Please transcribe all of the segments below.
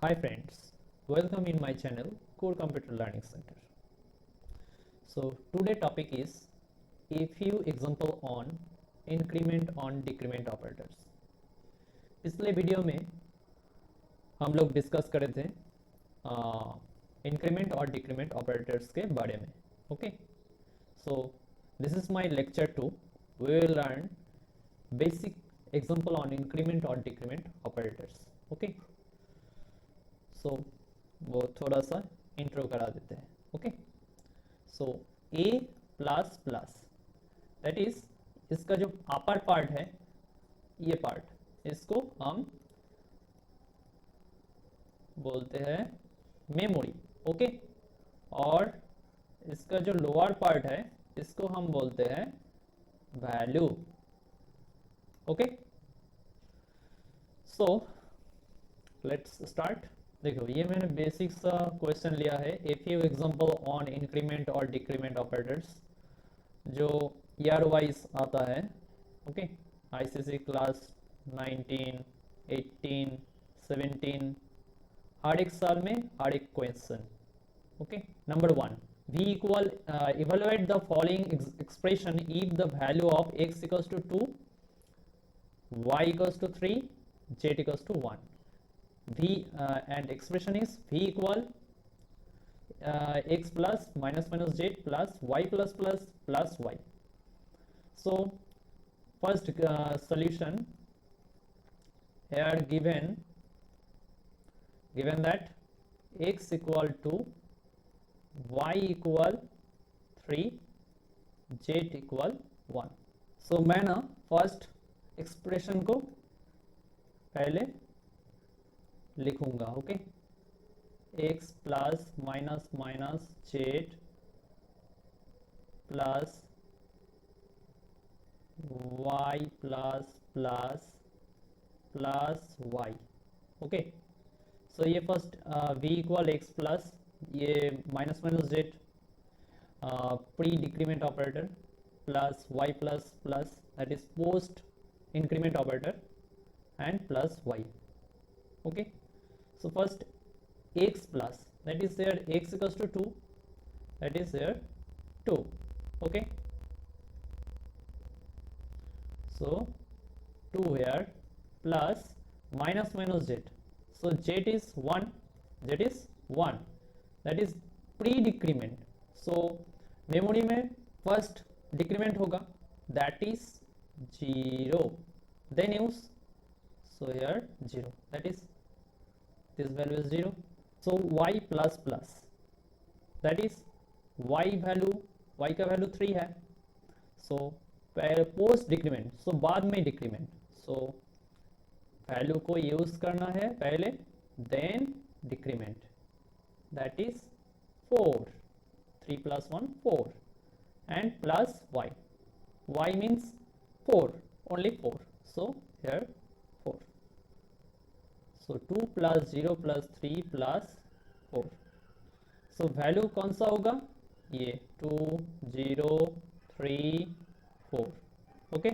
Hi friends, welcome in my channel Core Computer Learning Center. So today topic is a few example on increment on decrement operators. पिछले video में हम लोग discuss करे थे increment और decrement operators के बारे में. Okay, so this is my lecture 2. We will learn basic example on increment और डिक्रीमेंट ऑपरेटर्स. ओके, सो वो थोड़ा सा इंट्रो करा देते हैं. Okay, so A plus plus that is इसका जो अपर पार्ट है, ये पार्ट इसको हम बोलते हैं मेमोरी. ओके, और इसका जो लोअर पार्ट है इसको हम बोलते हैं value. Okay, so let's start. देखो, ये मैंने बेसिक सा क्वेश्चन लिया है, a few example on increment और डिक्रीमेंट ऑपरेटर्स, जो ईयर वाइज आता है. ओके, आईसीसी क्लास 19, 18, 17, हर एक साल में हर एक question. Okay, number 1, v equal evaluate the following expression if the value of x equals to 2, y equals to 3, z equals to 1. v and expression is v equal x plus minus minus z plus y plus plus plus y. So first solution here given that x equal to y equal 3, z equal 1. So मैं ना first expression को पहले लिखूंगा. Okay, x plus minus minus z प्लस y plus plus plus y. Okay, so ये first v equal x plus ये minus minus z pre decrement operator plus y plus plus that is post increment operator and plus y. Okay, so first x plus that is there x equals to 2, that is there 2. okay, so 2 here plus minus minus z, so z is 1, z is 1, that is pre decrement. so memory में first decrement होगा, that is 0, then use, so here 0, that is this value is 0. so y plus plus that is y value, y का value 3 है. so post decrement, so बाद में decrement, so value को use करना है पहले, then decrement, that is 4, 3 plus 1 4 and plus y, y means 4, only 4, so here 4. so 2 plus 0 plus 3 plus 4. so value कौन सा होगा, ये 2 0 3 4. ओके,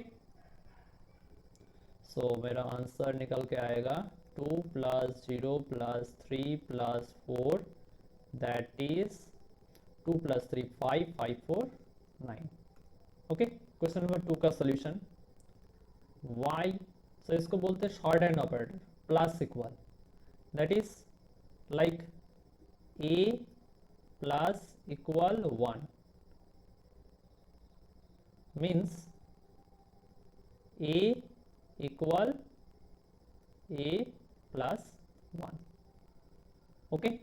सो मेरा आंसर निकल के आएगा 2 plus 0 plus 3 plus 4, that is 2 plus 3 5 5 4 9. Okay, question number 2 का सोल्यूशन y, सो इसको बोलते हैं short hand operator, plus equal, that is like a plus equal 1 means a equal a plus 1. okay,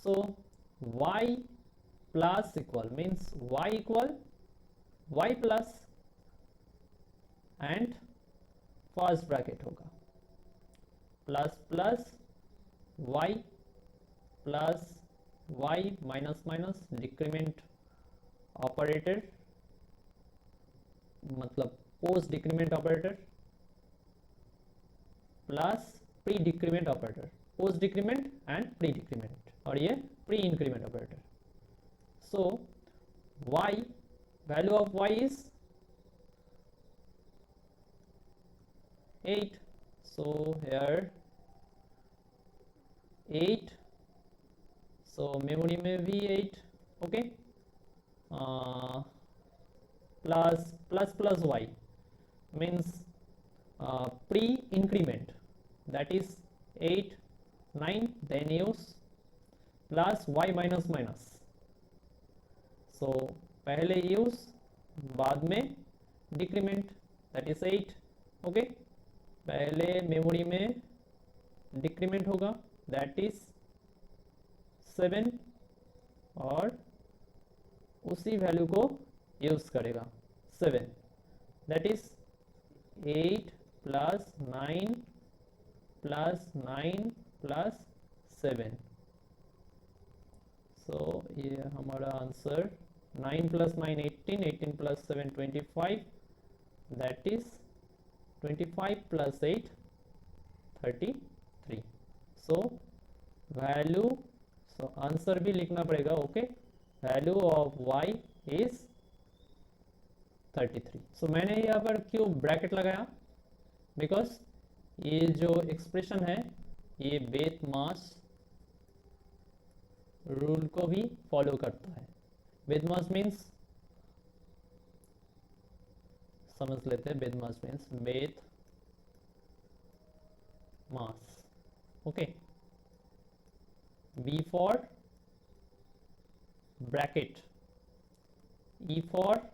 so y plus equal means y equal y plus and first bracket होगा plus plus y plus y minus minus decrement operator, मतलब post decrement operator plus pre decrement operator, post decrement and pre decrement, और ये pre increment operator. So y, value of y is 8, so here 8, so memory में भी 8, okay, plus y means pre-increment, that is 8 9, then use plus y minus minus, so पहले use बाद में decrement, that is 8, okay, पहले memory में decrement होगा, that is 7, और उसी वैल्यू को यूज करेगा 7, that is 8 plus 9 plus 9 plus 7, सो ये हमारा answer 9 plus 9 18, 18 plus 7 25, that is 25 plus 8 33, so value, so answer भी लिखना पड़ेगा, okay, value of y is 33, सो मैंने यहाँ पर क्यों ब्रैकेट लगाया, बिकॉज ये जो एक्सप्रेशन है ये बेथमास रूल को भी फॉलो करता है। बेथमास मीन्स, समझ लेते हैं, BEDMAS means BED mass, okay, B for bracket, E for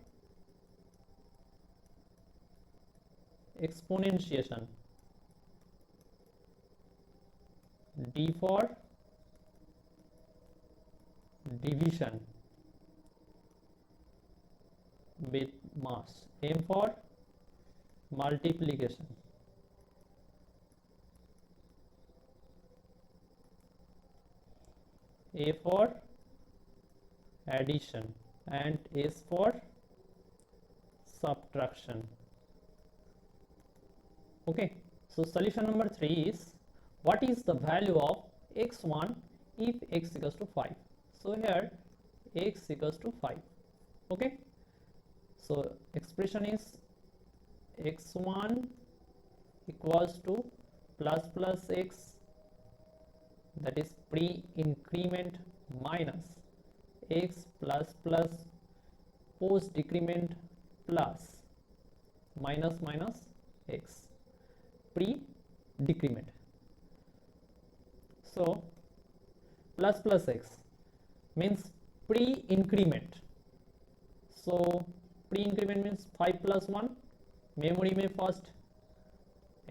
exponentiation, D for division with mass, M for multiplication, A for addition, and S for subtraction, okay, so solution number 3 is, what is the value of x1 if x equals to 5, so here x equals to 5, okay, so expression is x1 equals to plus x, that is pre-increment, minus x plus post decrement plus minus x pre-decrement, so plus x means pre-increment, so pre-increment means 5 plus 1, memory में first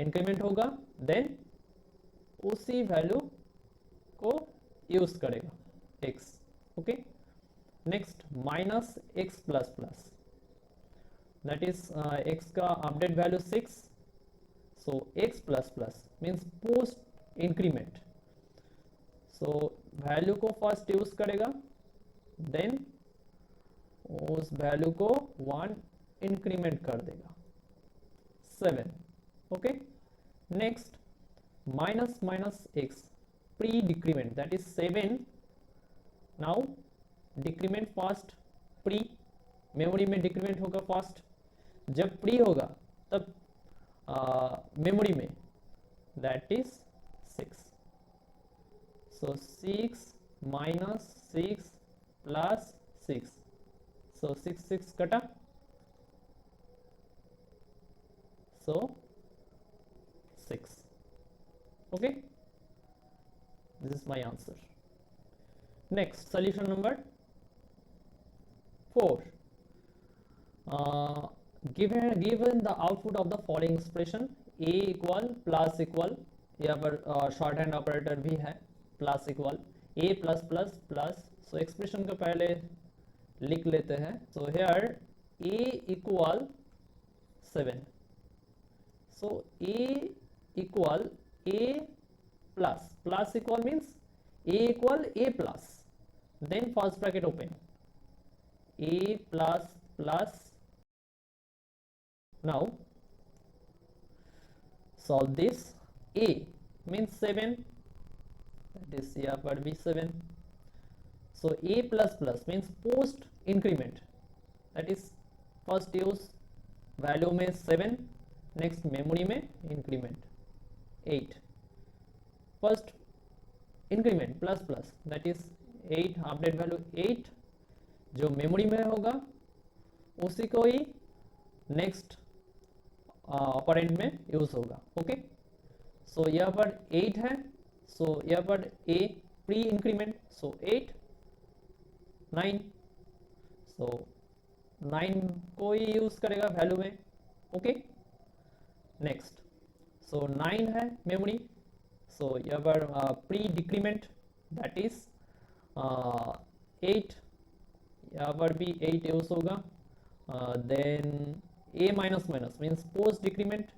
increment होगा, then उसी value को use करेगा x, okay, next minus x plus plus, that is x का update value 6, सो x plus plus means post increment, so value को first use करेगा, then उस value को 1 इंक्रीमेंट कर देगा 7, okay, next minus x pre decrement, that is 7, now decrement fast, pre memory में decrement होगा fast, जब प्री होगा तब मेमोरी में, that is 6, so 6 minus 6 plus 6, so 6 कटा, so 6, okay, this is my answer. Next solution number 4, given the output of the following expression, a equal plus equal, यहाँ पर short hand operator भी है, plus equal a plus plus plus, so expression का पहले लिख लेते हैं, so here a equal 7, so a equal a plus equal means a equal a plus, then first bracket open, a plus plus, now solve this, a means 7, that is यहाँ पर भी 7, so a plus plus means post increment, that is first use value में 7, next memory में increment 8, first increment plus plus that is 8 update value 8 जो memory में होगा उसी को ही नेक्स्ट ऑपरेंड में यूज होगा। ओके, सो यहाँ पर 8 है, सो यहाँ पर ए प्री इंक्रीमेंट, सो 8 9, सो 9 को ही यूज करेगा वैल्यू में। ओके, नेक्स्ट सो 9 है मेमोरी, सो यहाँ पर प्री डिक्रीमेंट दैट इज 8, यहाँ पर भी 8 यूज होगा। Then a minus minus means post decrement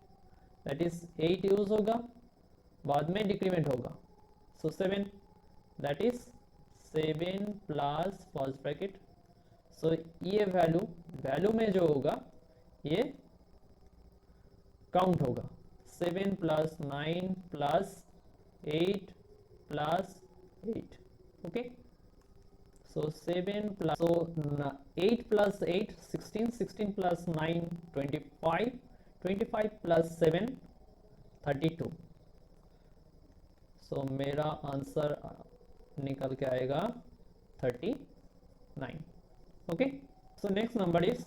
that is 8 use होगा, बाद में डिक्रीमेंट होगा, so 7 that is 7 plus first bracket. So ये वैल्यू में जो होगा ये काउंट होगा, 7 plus 9 plus 8 plus 8। Okay, so 7 plus, so 8 plus 8 16, 16 plus 9 25, 25 plus 7 32, so मेरा आंसर निकल के आएगा 39। Okay, so next number is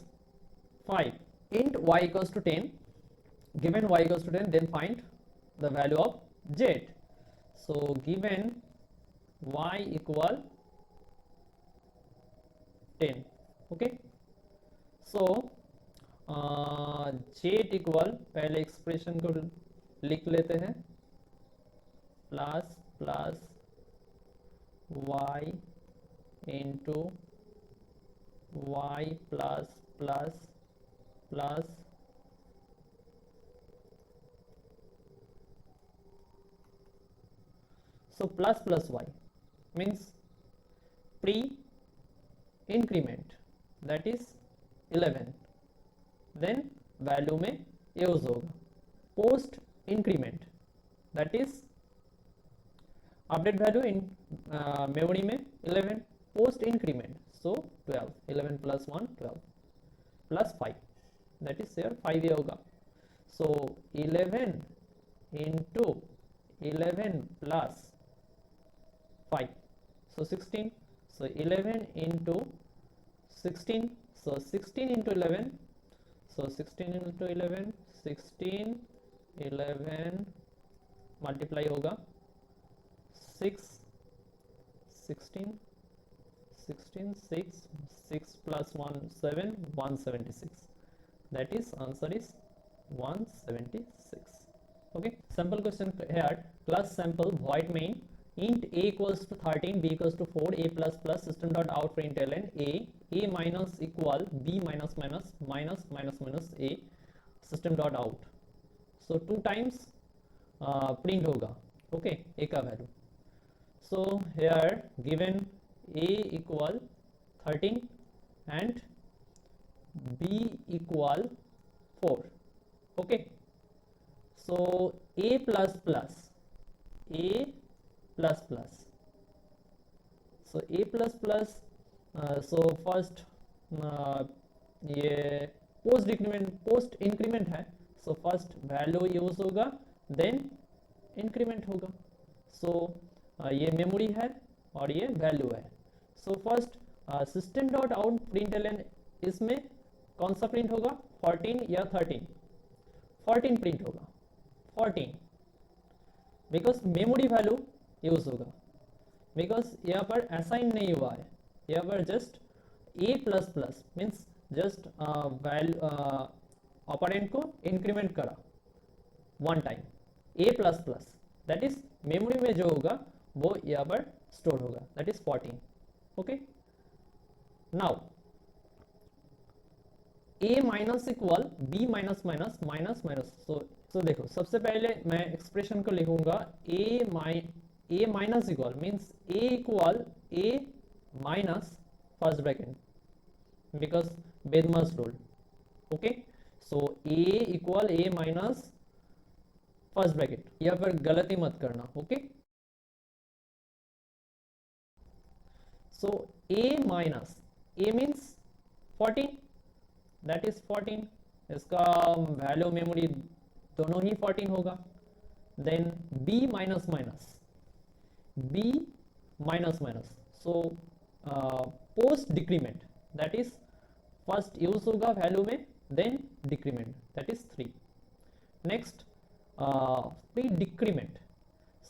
5 int y equals to 10, given y equals to 10 then find the value of z। so given y equal 10, okay, so Z equal पहले expression को लिख लेते हैं, plus plus y into Y plus plus plus so plus plus y means pre increment that is 11, then value में use होगा, post increment that is update value in memory में 11, post increment so 12, 11 plus 1 12 plus 5 that is here 5 ये होगा, so 11 into 11 plus 5 so 16, so 11 into 16, so 16 into 11, so 16 into 11 16 11 multiply होगा 6 16 16 6 6 plus 1 7 176, that is answer is 176। okay, sample question here, class sample void main int a equals to 13, b equals to 4, a plus plus system dot out println a minus equal b minus minus minus minus minus a system dot out, so 2 times print होगा, okay, a का value। so here given a equal 13 and b equal 4, okay, so a plus plus so a plus plus so first ये post increment है, so first value use होगा then increment होगा, so ये memory है और ये value है, so first system dot out println इसमें कौन सा प्रिंट होगा 14 या 13, 14 प्रिंट होगा 14 बिकॉज मेमोरी वैल्यू यूज होगा, बिकॉज यहाँ पर असाइन नहीं हुआ है, यहाँ पर just a plus plus means just value operand को इंक्रीमेंट करा one time, a plus plus that is memory में जो होगा वो यहाँ पर स्टोर होगा, that is 14। Okay, now a minus equal b minus minus minus minus, so देखो सबसे पहले मैं एक्सप्रेशन को लिखूंगा a minus equal means A equal a minus first bracket because BEDMAS rule, okay, so a equal a minus first bracket, यहाँ पर गलती मत करना, okay, so a minus a means 14 that is 14, इसका वैल्यू मेमोरी दोनों ही 14 होगा, then b minus minus b minus minus, so post decrement, that is first use होगा वैल्यू में, then decrement, that is 3. Next pre decrement,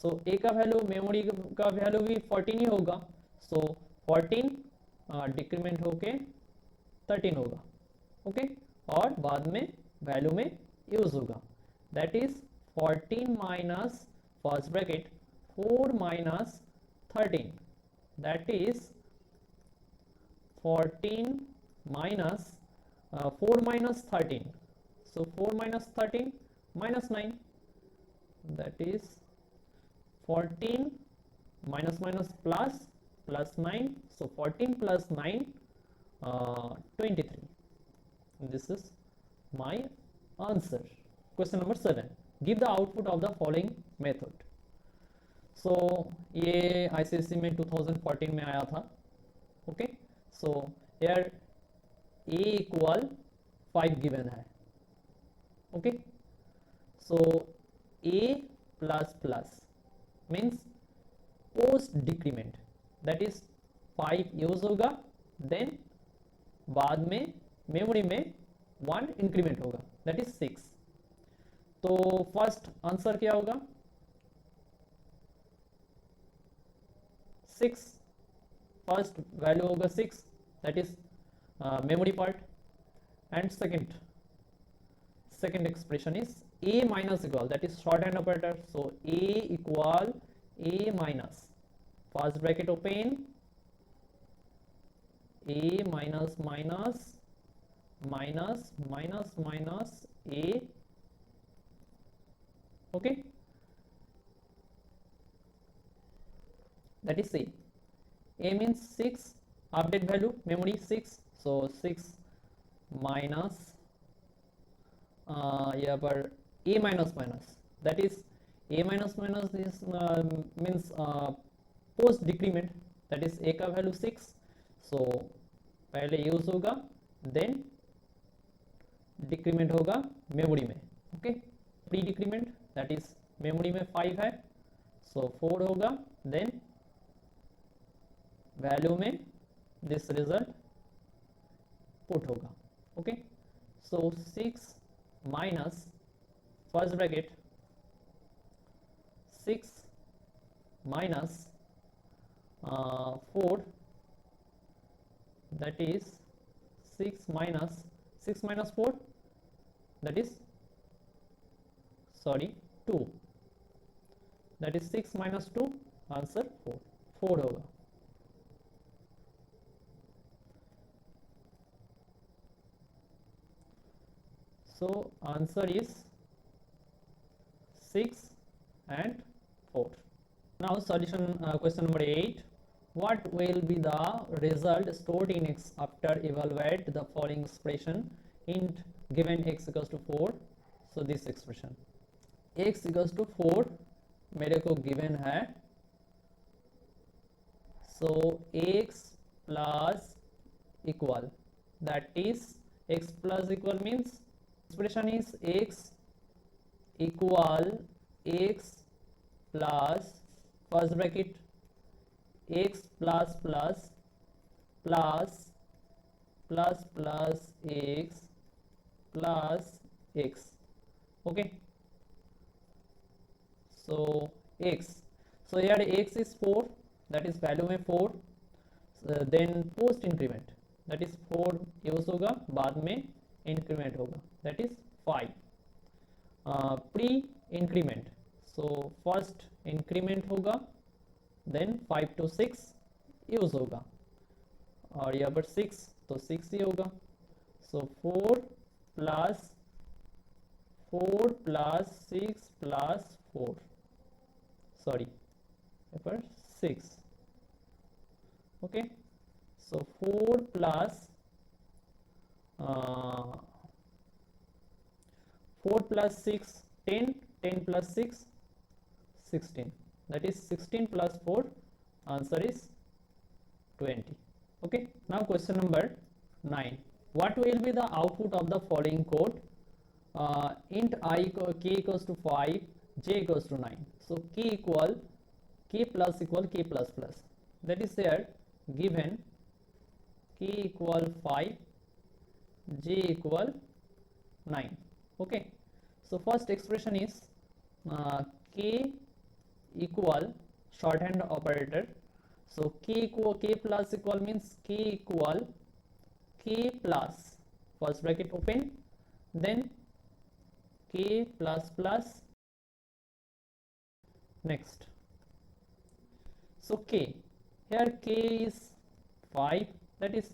so a का value, memory का value भी 14 ही होगा, सो 14 डिक्रीमेंट होके 13 होगा, ओके और बाद में वैल्यू में यूज होगा, that is 14 minus first bracket 4 minus 13, that is 14 minus 4 minus 13, so 4 minus 13 minus 9, that is 14 minus minus plus plus 9, so 14 plus 9 23. This is my answer. Question number 7, give the output of the following method. So ये ICSE में 2014 में आया था, okay so here a equal 5 given है, okay so a plus plus means post decrement, that is 5 use होगा, then बाद में memory में 1 इंक्रीमेंट होगा, दैट इज 6. तो फर्स्ट आंसर क्या होगा, 6, फर्स्ट वैल्यू होगा 6, that is memory part, and second expression is a minus equal, that is shorthand operator, so a equal a minus first bracket open, a minus minus minus minus minus a, okay that is a means 6, update value memory 6, so 6 minus यहाँ पर a minus minus, that is a minus minus is means post decrement, that is a का value 6, so पहले use होगा, then decrement होगा memory में, okay pre decrement, that is memory में 5 है, सो 4 होगा, देन वैल्यू में दिस रिजल्ट पुट होगा, okay so 6 minus first bracket 6 minus 4, that is 6 minus 4, that is 2, that is 6 minus 2, answer 4 होगा. So answer is 6 and 4. Now solution question number 8. What will be the result stored in X after evaluate the following expression int given X equals to 4? So this expression X equals to 4 मेरे को given है, so X plus equal, that is X plus equal means expression is X equal X plus first bracket X plus plus plus plus plus X plus X, okay so X, so here X is 4, that is value में 4, then post increment, that is 4 use होगा, बाद में increment होगा, that is 5. Pre increment, so first increment होगा, then 5 to 6 use होगा, और यहाँ पर 6 तो 6 ही होगा, सो 4 plus 6 plus 4, सॉरी यहाँ पर 6, okay so 4 plus 4 plus 6 10, 10 plus 6 16, that is 16 plus 4, answer is 20. Okay, now question number 9. What will be the output of the following code? Int I k equals to 5, j equals to 9. So k equal k plus equal k plus plus, that is here given k equal 5, j equal 9. Okay, so first expression is k equal shorthand operator. So k plus equal means k equal k plus, first bracket open, then k plus plus, next. So k, here k is 5, that is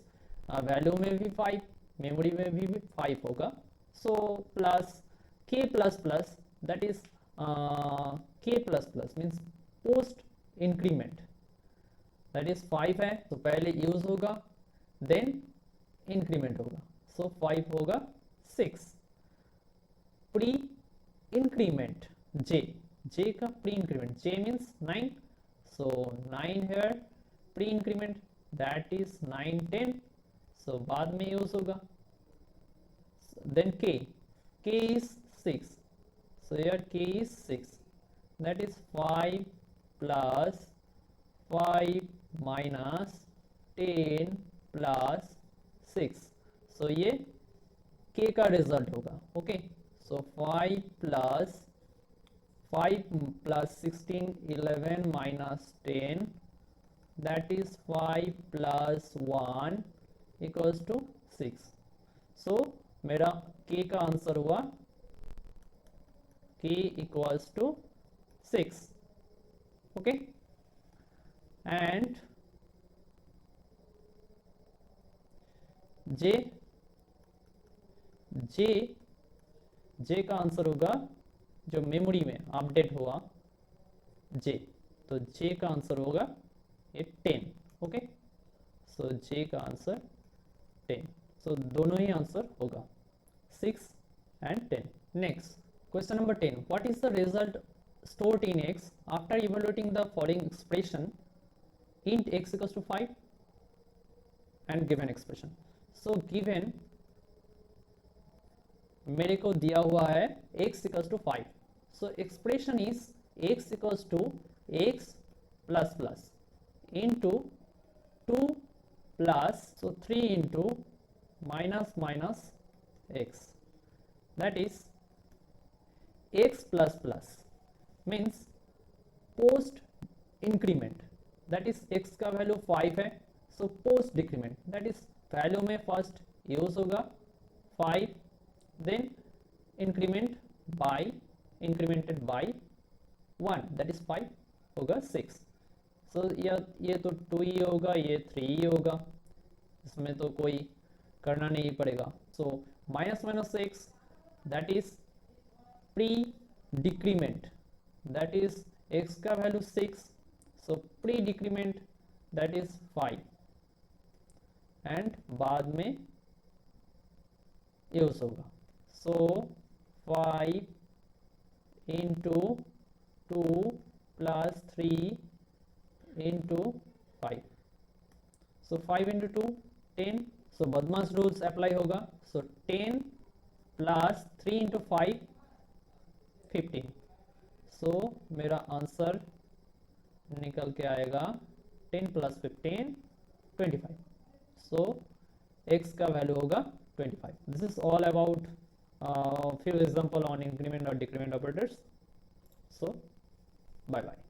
value में भी 5, memory में भी 5 होगा. So plus k plus plus, that is k plus plus means post increment, that is 5 है तो पहले use होगा then increment होगा. सो 5 होगा 6. प्री इंक्रीमेंट j का pre increment, j means 9, so 9 here pre increment, that is 9 10, so बाद में use होगा. Then k is 6, so here k is 6, that is 5 plus 5 minus 10 plus 6, so ये k का result होगा. Okay, so 5 plus 16 11 minus 10, that is 5 plus 1 equals to 6. so मेरा k का answer हुआ k equals to 6. okay, and j का answer होगा जो memory में अपडेट हुआ j, तो j का आंसर होगा ये 10. ओके, सो j का आंसर 10, सो दोनों ही आंसर होगा 6 and 10. Next question number 10, what is the result stored in x after evaluating the following expression int x equals to 5 and given expression. so given मेरे को दिया हुआ है x equals to 5, so expression is x equals to x plus plus into 2 plus, so 3 into minus minus x, that is x plus plus means post increment, that is x का value 5 है, so post decrement, that is value में first use होगा 5, then incremented by 1, that is 5 होगा 6. so ये तो 2 ही होगा, ये 3 ही होगा, इसमें तो कोई करना नहीं पड़ेगा. so minus minus 6, that is pre decrement, that is x का value 6, so pre decrement that is 5 and बाद में यूज होगा. so 5 into 2 plus 3 into 5, so 5 into 2 10, so बदमाश रूल्स अप्लाई होगा. so 10 plus 3 into 5 15, so मेरा answer निकल के आएगा 10 plus 15 25, so x का वैल्यू होगा 25. this is all about few example on increment or decrement operators. so bye bye.